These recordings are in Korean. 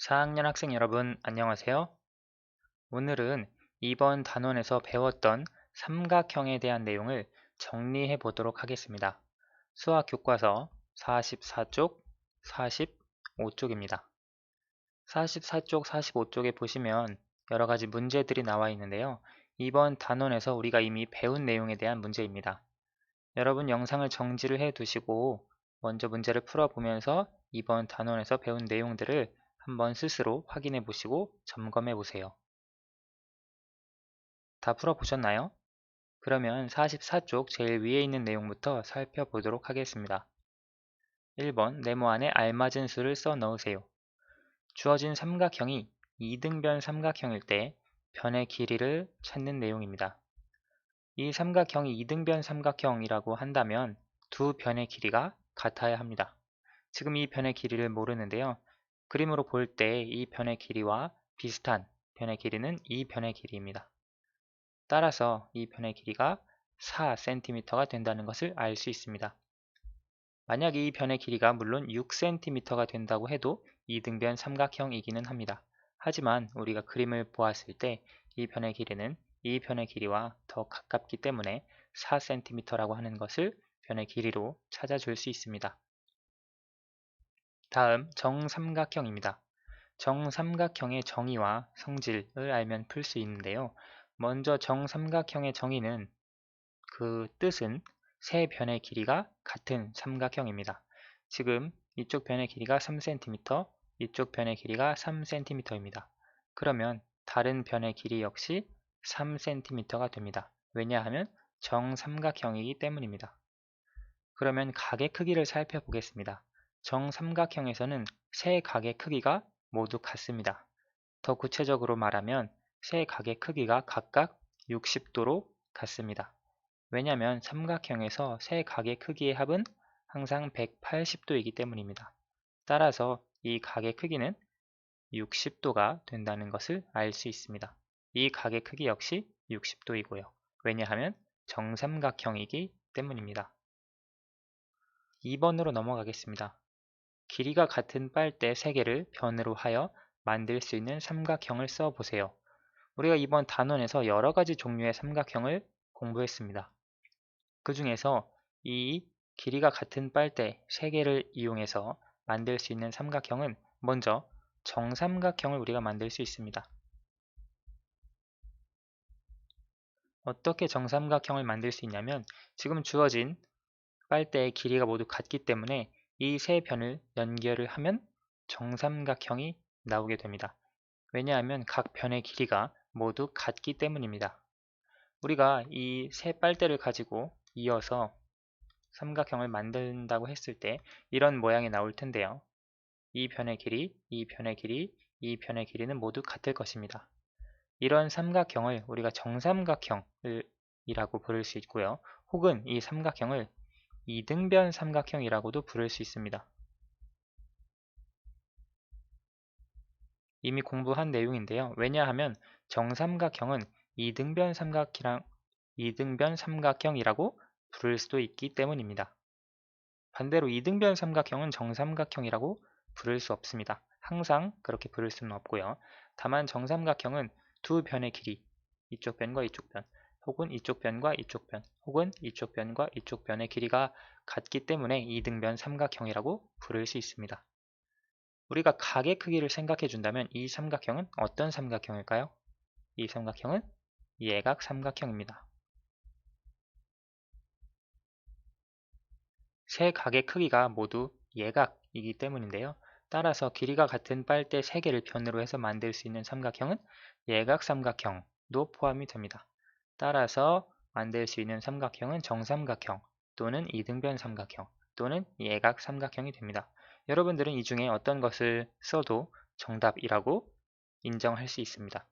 4학년 학생 여러분, 안녕하세요. 오늘은 이번 단원에서 배웠던 삼각형에 대한 내용을 정리해 보도록 하겠습니다. 수학 교과서 44쪽, 45쪽입니다. 44쪽, 45쪽에 보시면 여러 가지 문제들이 나와 있는데요. 이번 단원에서 우리가 이미 배운 내용에 대한 문제입니다. 여러분 영상을 정지를 해 두시고 먼저 문제를 풀어보면서 이번 단원에서 배운 내용들을 한번 스스로 확인해 보시고 점검해 보세요. 다 풀어보셨나요? 그러면 44쪽 제일 위에 있는 내용부터 살펴보도록 하겠습니다. 1번 네모 안에 알맞은 수를 써 넣으세요. 주어진 삼각형이 이등변 삼각형일 때 변의 길이를 찾는 내용입니다. 이 삼각형이 이등변 삼각형이라고 한다면 두 변의 길이가 같아야 합니다. 지금 이 변의 길이를 모르는데요. 그림으로 볼 때 이 변의 길이와 비슷한 변의 길이는 이 변의 길이입니다. 따라서 이 변의 길이가 4cm가 된다는 것을 알 수 있습니다. 만약 이 변의 길이가 물론 6cm가 된다고 해도 이등변 삼각형이기는 합니다. 하지만 우리가 그림을 보았을 때 이 변의 길이는 이 변의 길이와 더 가깝기 때문에 4cm라고 하는 것을 변의 길이로 찾아줄 수 있습니다. 다음 정삼각형입니다. 정삼각형의 정의와 성질을 알면 풀 수 있는데요. 먼저 정삼각형의 정의는 그 뜻은 세 변의 길이가 같은 삼각형입니다. 지금 이쪽 변의 길이가 3cm, 이쪽 변의 길이가 3cm입니다. 그러면 다른 변의 길이 역시 3cm가 됩니다. 왜냐하면 정삼각형이기 때문입니다. 그러면 각의 크기를 살펴보겠습니다. 정삼각형에서는 세 각의 크기가 모두 같습니다. 더 구체적으로 말하면 세 각의 크기가 각각 60도로 같습니다. 왜냐하면 삼각형에서 세 각의 크기의 합은 항상 180도이기 때문입니다. 따라서 이 각의 크기는 60도가 된다는 것을 알 수 있습니다. 이 각의 크기 역시 60도이고요. 왜냐하면 정삼각형이기 때문입니다. 2번으로 넘어가겠습니다. 길이가 같은 빨대 3개를 변으로 하여 만들 수 있는 삼각형을 써보세요. 우리가 이번 단원에서 여러 가지 종류의 삼각형을 공부했습니다. 그 중에서 이 길이가 같은 빨대 3개를 이용해서 만들 수 있는 삼각형은 먼저 정삼각형을 우리가 만들 수 있습니다. 어떻게 정삼각형을 만들 수 있냐면 지금 주어진 빨대의 길이가 모두 같기 때문에 이 세 변을 연결을 하면 정삼각형이 나오게 됩니다. 왜냐하면 각 변의 길이가 모두 같기 때문입니다. 우리가 이 세 빨대를 가지고 이어서 삼각형을 만든다고 했을 때 이런 모양이 나올 텐데요. 이 변의 길이, 이 변의 길이, 이 변의 길이는 모두 같을 것입니다. 이런 삼각형을 우리가 정삼각형이라고 부를 수 있고요. 혹은 이 삼각형을 이등변 삼각형이라고도 부를 수 있습니다. 이미 공부한 내용인데요. 왜냐하면 정삼각형은 이등변 삼각형이라고 부를 수도 있기 때문입니다. 반대로 이등변 삼각형은 정삼각형이라고 부를 수 없습니다. 항상 그렇게 부를 수는 없고요. 다만 정삼각형은 두 변의 길이, 이쪽 변과 이쪽 변, 혹은 이쪽 변과 이쪽 변, 혹은 이쪽 변과 이쪽 변의 길이가 같기 때문에 이등변 삼각형이라고 부를 수 있습니다. 우리가 각의 크기를 생각해 준다면 이 삼각형은 어떤 삼각형일까요? 이 삼각형은 예각 삼각형입니다. 세 각의 크기가 모두 예각이기 때문인데요. 따라서 길이가 같은 빨대 3개를 변으로 해서 만들 수 있는 삼각형은 예각 삼각형도 포함이 됩니다. 따라서 만들 수 있는 삼각형은 정삼각형 또는 이등변 삼각형 또는 예각 삼각형이 됩니다. 여러분들은 이 중에 어떤 것을 써도 정답이라고 인정할 수 있습니다.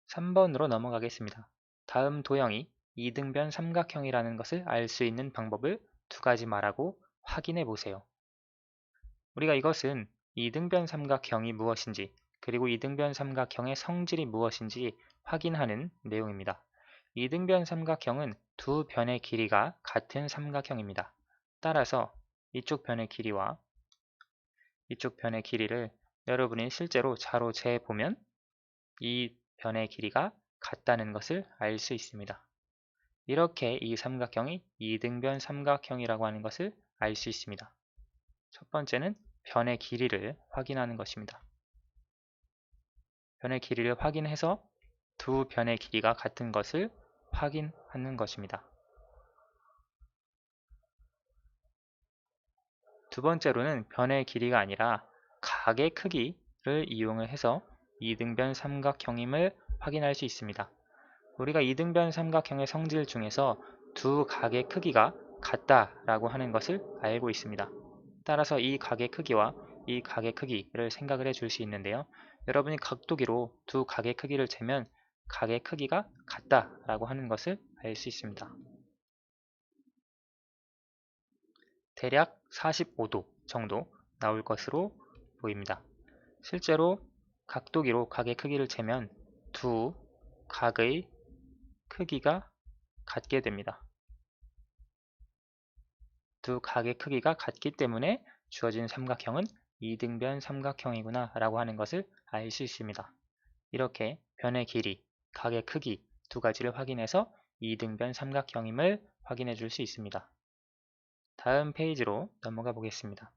3번으로 넘어가겠습니다. 다음 도형이 이등변 삼각형이라는 것을 알 수 있는 방법을 두 가지 말하고 확인해 보세요. 우리가 이것은 이등변 삼각형이 무엇인지 그리고 이등변 삼각형의 성질이 무엇인지 확인하는 내용입니다. 이등변 삼각형은 두 변의 길이가 같은 삼각형입니다. 따라서 이쪽 변의 길이와 이쪽 변의 길이를 여러분이 실제로 자로 재보면 이 변의 길이가 같다는 것을 알 수 있습니다. 이렇게 이 삼각형이 이등변 삼각형이라고 하는 것을 알 수 있습니다. 첫 번째는 변의 길이를 확인하는 것입니다. 변의 길이를 확인해서 두 변의 길이가 같은 것을 확인하는 것입니다. 두 번째로는 변의 길이가 아니라 각의 크기를 이용해서 이등변 삼각형임을 확인할 수 있습니다. 우리가 이등변 삼각형의 성질 중에서 두 각의 크기가 같다라고 하는 것을 알고 있습니다. 따라서 이 각의 크기와 이 각의 크기를 생각을 해줄 수 있는데요. 여러분이 각도기로 두 각의 크기를 재면 각의 크기가 같다라고 하는 것을 알 수 있습니다. 대략 45도 정도 나올 것으로 보입니다. 실제로 각도기로 각의 크기를 재면 두 각의 크기가 같게 됩니다. 두 각의 크기가 같기 때문에 주어진 삼각형은 이등변 삼각형이구나 라고 하는 것을 알 수 있습니다. 이렇게 변의 길이, 각의 크기 두 가지를 확인해서 이등변 삼각형임을 확인해 줄 수 있습니다. 다음 페이지로 넘어가 보겠습니다.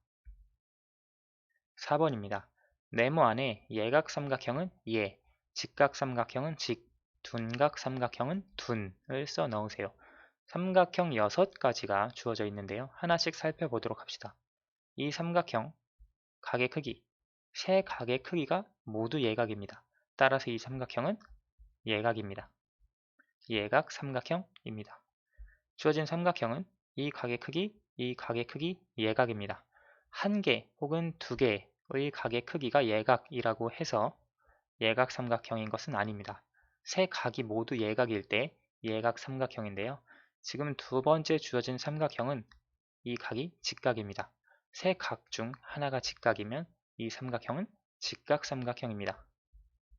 4번입니다. 네모 안에 예각삼각형은 예, 직각삼각형은 직, 둔각삼각형은 둔을 써 넣으세요. 삼각형 6가지가 주어져 있는데요. 하나씩 살펴보도록 합시다. 이 삼각형 각의 크기, 세 각의 크기가 모두 예각입니다. 따라서 이 삼각형은 예각입니다. 예각 삼각형입니다. 주어진 삼각형은 이 각의 크기, 이 각의 크기 예각입니다. 한 개 혹은 두 개의 각의 크기가 예각이라고 해서 예각 삼각형인 것은 아닙니다. 세 각이 모두 예각일 때 예각 삼각형인데요. 지금 두 번째 주어진 삼각형은 이 각이 직각입니다. 세 각 중 하나가 직각이면 이 삼각형은 직각 삼각형입니다.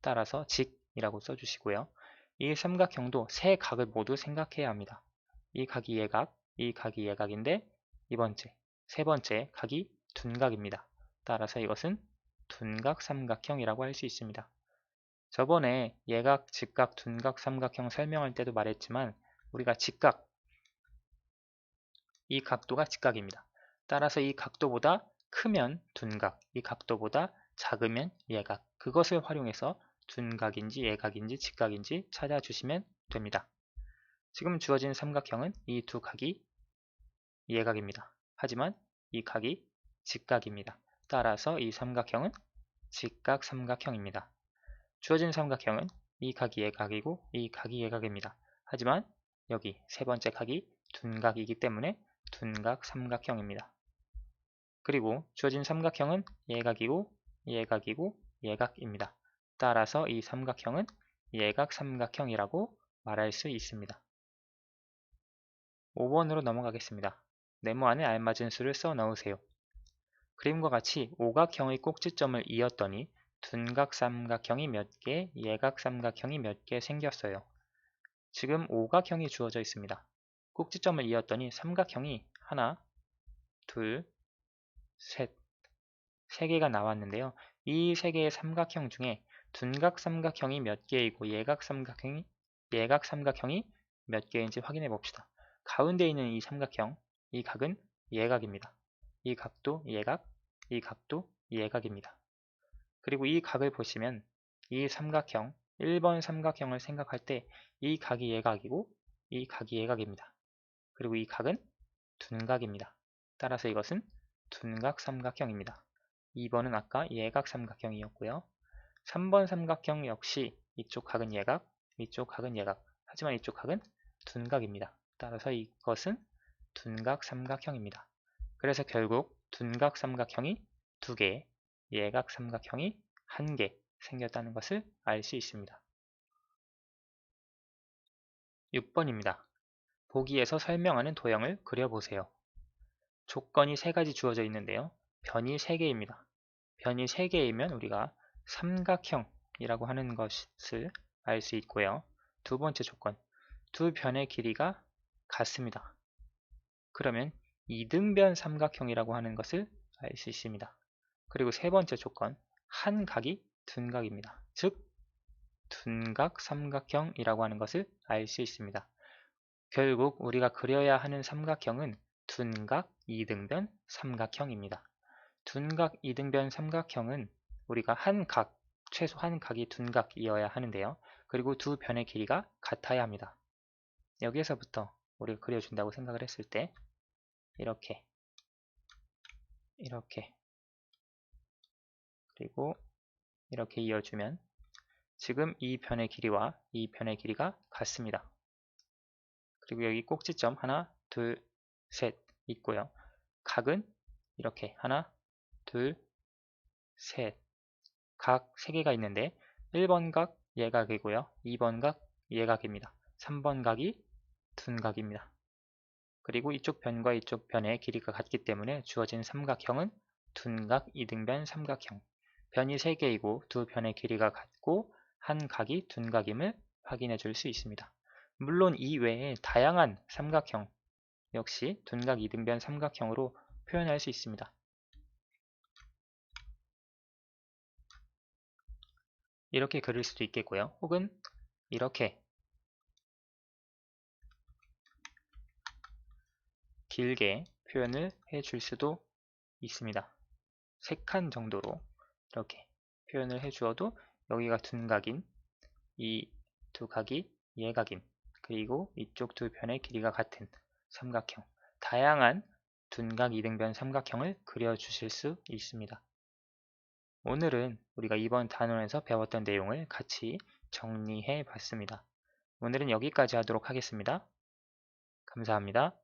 따라서 직이라고 써주시고요. 이 삼각형도 세 각을 모두 생각해야 합니다. 이 각이 예각, 이 각이 예각인데 세 번째 각이 둔각입니다. 따라서 이것은 둔각 삼각형이라고 할 수 있습니다. 저번에 예각, 직각, 둔각 삼각형 설명할 때도 말했지만 우리가 직각, 이 각도가 직각입니다. 따라서 이 각도보다 크면 둔각, 이 각도보다 작으면 예각, 그것을 활용해서 둔각인지 예각인지 직각인지 찾아주시면 됩니다. 지금 주어진 삼각형은 이 두 각이 예각입니다. 하지만 이 각이 직각입니다. 따라서 이 삼각형은 직각 삼각형입니다. 주어진 삼각형은 이 각이 예각이고 이 각이 예각입니다. 하지만 여기 세 번째 각이 둔각이기 때문에 둔각 삼각형입니다. 그리고 주어진 삼각형은 예각이고 예각이고 예각입니다. 따라서 이 삼각형은 예각 삼각형이라고 말할 수 있습니다. 5번으로 넘어가겠습니다. 네모 안에 알맞은 수를 써 넣으세요. 그림과 같이 오각형의 꼭지점을 이었더니 둔각 삼각형이 몇 개, 예각 삼각형이 몇 개 생겼어요. 지금 오각형이 주어져 있습니다. 꼭지점을 이었더니 삼각형이 하나, 둘, 셋, 세 개가 나왔는데요. 이 세 개의 삼각형 중에 둔각 삼각형이 몇 개이고 예각 삼각형이 몇 개인지 확인해 봅시다. 가운데 있는 이 삼각형, 이 각은 예각입니다. 이 각도 예각, 이 각도 예각입니다. 그리고 이 각을 보시면 이 삼각형, 1번 삼각형을 생각할 때 이 각이 예각이고 이 각이 예각입니다. 그리고 이 각은 둔각입니다. 따라서 이것은 둔각 삼각형입니다. 2번은 아까 예각 삼각형이었고요. 3번 삼각형 역시 이쪽 각은 예각, 이쪽 각은 예각. 하지만 이쪽 각은 둔각입니다. 따라서 이것은 둔각 삼각형입니다. 그래서 결국 둔각 삼각형이 2개, 예각 삼각형이 1개 생겼다는 것을 알 수 있습니다. 6번입니다. 보기에서 설명하는 도형을 그려보세요. 조건이 3가지 주어져 있는데요. 변이 3개입니다. 변이 3개이면 우리가 삼각형이라고 하는 것을 알 수 있고요. 두 번째 조건, 두 변의 길이가 같습니다. 그러면 이등변 삼각형이라고 하는 것을 알 수 있습니다. 그리고 세 번째 조건, 한 각이 둔각입니다. 즉 둔각 삼각형이라고 하는 것을 알 수 있습니다. 결국 우리가 그려야 하는 삼각형은 둔각 이등변 삼각형입니다. 둔각 이등변 삼각형은 우리가 한 각, 최소 한 각이 둔각이어야 하는데요. 그리고 두 변의 길이가 같아야 합니다. 여기에서부터 우리가 그려준다고 생각을 했을 때 이렇게 그리고 이렇게 이어주면 지금 이 변의 길이와 이 변의 길이가 같습니다. 그리고 여기 꼭지점 하나, 둘, 셋 있고요. 각은 이렇게 하나, 둘, 셋, 각 3개가 있는데 1번 각 예각이고요. 2번 각 예각입니다. 3번 각이 둔각입니다. 그리고 이쪽 변과 이쪽 변의 길이가 같기 때문에 주어진 삼각형은 둔각 이등변 삼각형. 변이 3개이고 두 변의 길이가 같고 한 각이 둔각임을 확인해 줄 수 있습니다. 물론 이 외에 다양한 삼각형 역시 둔각 이등변 삼각형으로 표현할 수 있습니다. 이렇게 그릴 수도 있겠고요. 혹은 이렇게 길게 표현을 해 줄 수도 있습니다. 3칸 정도로 이렇게 표현을 해 주어도 여기가 둔각인 이 두 각이 예각인 그리고 이쪽 두 변의 길이가 같은 삼각형 다양한 둔각 이등변 삼각형을 그려 주실 수 있습니다. 오늘은 우리가 이번 단원에서 배웠던 내용을 같이 정리해 봤습니다. 오늘은 여기까지 하도록 하겠습니다. 감사합니다.